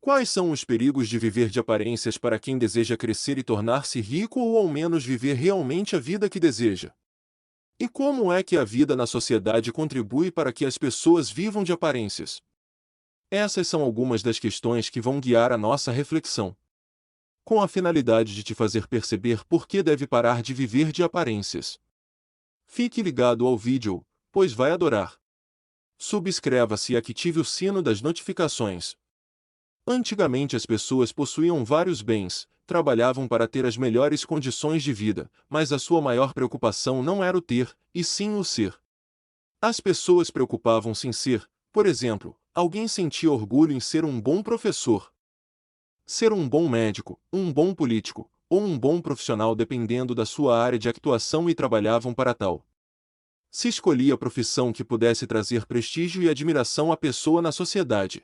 Quais são os perigos de viver de aparências para quem deseja crescer e tornar-se rico ou ao menos viver realmente a vida que deseja? E como é que a vida na sociedade contribui para que as pessoas vivam de aparências? Essas são algumas das questões que vão guiar a nossa reflexão, com a finalidade de te fazer perceber por que deve parar de viver de aparências. Fique ligado ao vídeo, pois vai adorar. Subscreva-se e ative o sino das notificações. Antigamente as pessoas possuíam vários bens, trabalhavam para ter as melhores condições de vida, mas a sua maior preocupação não era o ter, e sim o ser. As pessoas preocupavam-se em ser, por exemplo, alguém sentia orgulho em ser um bom professor, ser um bom médico, um bom político, ou um bom profissional dependendo da sua área de atuação e trabalhavam para tal. Se escolhia a profissão que pudesse trazer prestígio e admiração à pessoa na sociedade.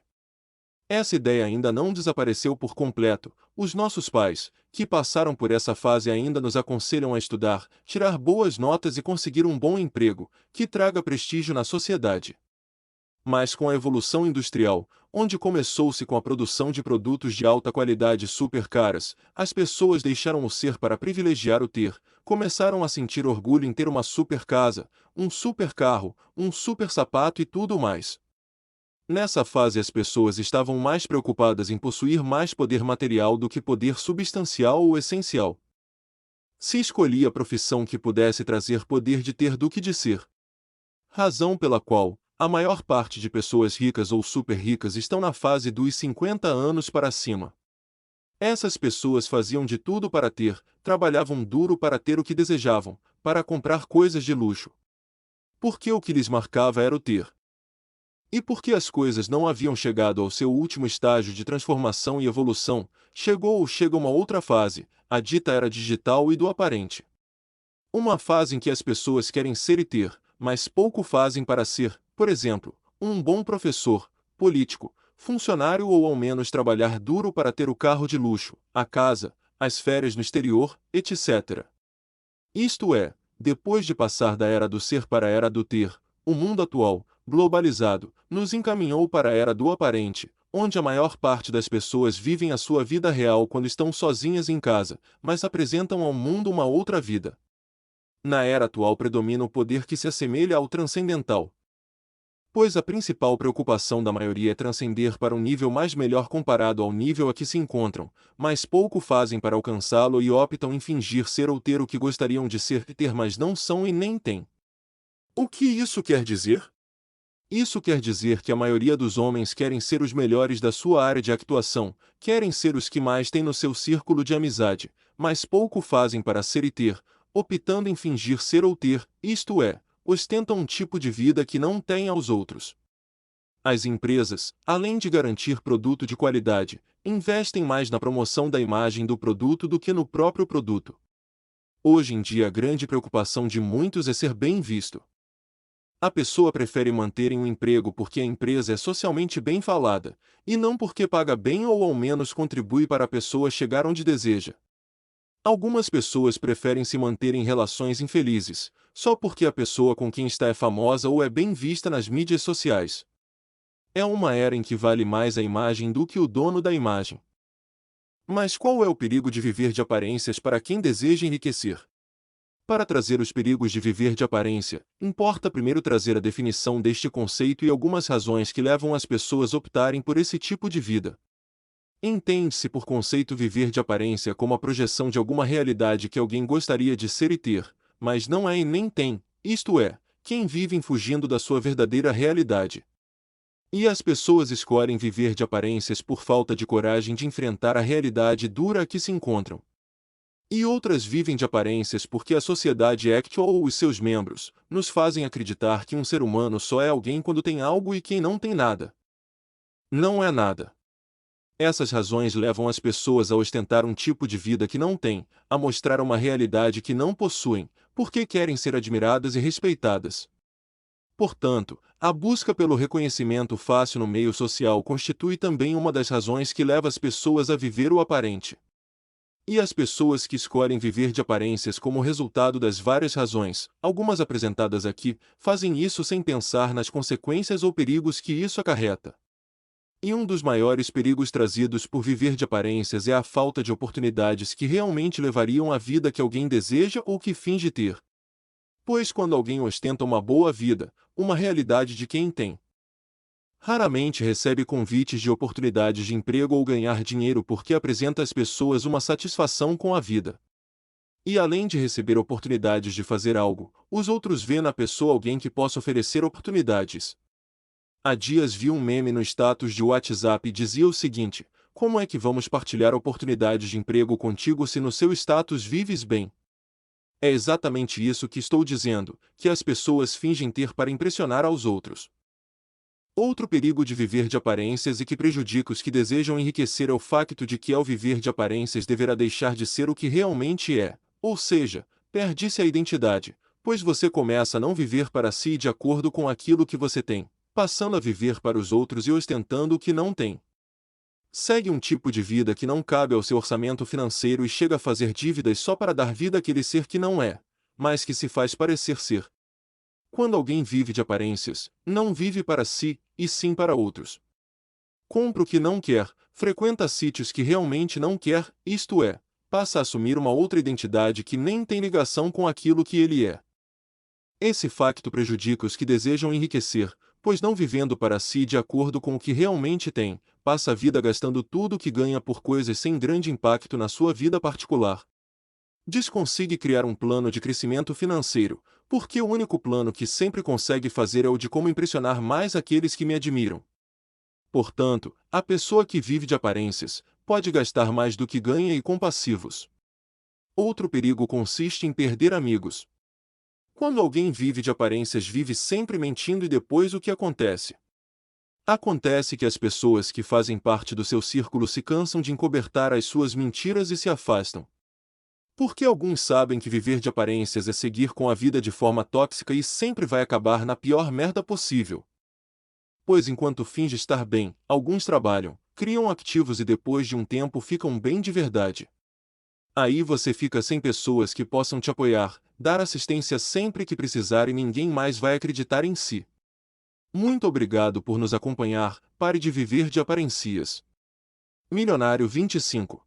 Essa ideia ainda não desapareceu por completo. Os nossos pais, que passaram por essa fase ainda nos aconselham a estudar, tirar boas notas e conseguir um bom emprego, que traga prestígio na sociedade. Mas com a evolução industrial, onde começou-se com a produção de produtos de alta qualidade super caras, as pessoas deixaram o ser para privilegiar o ter, começaram a sentir orgulho em ter uma super casa, um super carro, um super sapato e tudo mais. Nessa fase as pessoas estavam mais preocupadas em possuir mais poder material do que poder substancial ou essencial. Se escolhia a profissão que pudesse trazer poder de ter do que de ser. Razão pela qual, a maior parte de pessoas ricas ou super ricas estão na fase dos 50 anos para cima. Essas pessoas faziam de tudo para ter, trabalhavam duro para ter o que desejavam, para comprar coisas de luxo. Porque o que lhes marcava era o ter. E porque as coisas não haviam chegado ao seu último estágio de transformação e evolução, chegou ou chega uma outra fase, a dita era digital e do aparente. Uma fase em que as pessoas querem ser e ter, mas pouco fazem para ser, por exemplo, um bom professor, político, funcionário ou ao menos trabalhar duro para ter o carro de luxo, a casa, as férias no exterior, etc. Isto é, depois de passar da era do ser para a era do ter, o mundo atual, globalizado, nos encaminhou para a era do aparente, onde a maior parte das pessoas vivem a sua vida real quando estão sozinhas em casa, mas apresentam ao mundo uma outra vida. Na era atual predomina o poder que se assemelha ao transcendental. Pois a principal preocupação da maioria é transcender para um nível mais melhor comparado ao nível a que se encontram, mas pouco fazem para alcançá-lo e optam em fingir ser ou ter o que gostariam de ser e ter, mas não são e nem têm. O que isso quer dizer? Isso quer dizer que a maioria dos homens querem ser os melhores da sua área de atuação, querem ser os que mais têm no seu círculo de amizade, mas pouco fazem para ser e ter, optando em fingir ser ou ter, isto é, ostentam um tipo de vida que não têm aos outros. As empresas, além de garantir produto de qualidade, investem mais na promoção da imagem do produto do que no próprio produto. Hoje em dia a grande preocupação de muitos é ser bem visto. A pessoa prefere manter em um emprego porque a empresa é socialmente bem falada, e não porque paga bem ou ao menos contribui para a pessoa chegar onde deseja. Algumas pessoas preferem se manter em relações infelizes, só porque a pessoa com quem está é famosa ou é bem vista nas mídias sociais. É uma era em que vale mais a imagem do que o dono da imagem. Mas qual é o perigo de viver de aparências para quem deseja enriquecer? Para trazer os perigos de viver de aparência, importa primeiro trazer a definição deste conceito e algumas razões que levam as pessoas a optarem por esse tipo de vida. Entende-se por conceito viver de aparência como a projeção de alguma realidade que alguém gostaria de ser e ter, mas não é e nem tem, isto é, quem vive fugindo da sua verdadeira realidade. E as pessoas escolhem viver de aparências por falta de coragem de enfrentar a realidade dura a que se encontram. E outras vivem de aparências porque a sociedade actual ou os seus membros nos fazem acreditar que um ser humano só é alguém quando tem algo e quem não tem nada não é nada. Essas razões levam as pessoas a ostentar um tipo de vida que não têm, a mostrar uma realidade que não possuem, porque querem ser admiradas e respeitadas. Portanto, a busca pelo reconhecimento fácil no meio social constitui também uma das razões que leva as pessoas a viver o aparente. E as pessoas que escolhem viver de aparências como resultado das várias razões, algumas apresentadas aqui, fazem isso sem pensar nas consequências ou perigos que isso acarreta. E um dos maiores perigos trazidos por viver de aparências é a falta de oportunidades que realmente levariam à vida que alguém deseja ou que finge ter. Pois quando alguém ostenta uma boa vida, uma realidade de quem tem, raramente recebe convites de oportunidades de emprego ou ganhar dinheiro porque apresenta às pessoas uma satisfação com a vida. E além de receber oportunidades de fazer algo, os outros vê na pessoa alguém que possa oferecer oportunidades. Há dias vi um meme no status de WhatsApp e dizia o seguinte: como é que vamos partilhar oportunidades de emprego contigo se no seu status vives bem? É exatamente isso que estou dizendo, que as pessoas fingem ter para impressionar aos outros. Outro perigo de viver de aparências e que prejudica os que desejam enriquecer é o facto de que ao viver de aparências deverá deixar de ser o que realmente é, ou seja, perde-se a identidade, pois você começa a não viver para si de acordo com aquilo que você tem, passando a viver para os outros e ostentando o que não tem. Segue um tipo de vida que não cabe ao seu orçamento financeiro e chega a fazer dívidas só para dar vida àquele ser que não é, mas que se faz parecer ser. Quando alguém vive de aparências, não vive para si, e sim para outros. Compra o que não quer, frequenta sítios que realmente não quer, isto é, passa a assumir uma outra identidade que nem tem ligação com aquilo que ele é. Esse facto prejudica os que desejam enriquecer, pois não vivendo para si de acordo com o que realmente tem, passa a vida gastando tudo o que ganha por coisas sem grande impacto na sua vida particular. Desconsigue criar um plano de crescimento financeiro, porque o único plano que sempre consegue fazer é o de como impressionar mais aqueles que me admiram. Portanto, a pessoa que vive de aparências pode gastar mais do que ganha e com passivos. Outro perigo consiste em perder amigos. Quando alguém vive de aparências, vive sempre mentindo e depois o que acontece? Acontece que as pessoas que fazem parte do seu círculo se cansam de encobertar as suas mentiras e se afastam. Porque alguns sabem que viver de aparências é seguir com a vida de forma tóxica e sempre vai acabar na pior merda possível. Pois enquanto finge estar bem, alguns trabalham, criam ativos e depois de um tempo ficam bem de verdade. Aí você fica sem pessoas que possam te apoiar, dar assistência sempre que precisar e ninguém mais vai acreditar em si. Muito obrigado por nos acompanhar, pare de viver de aparências. Milionário 25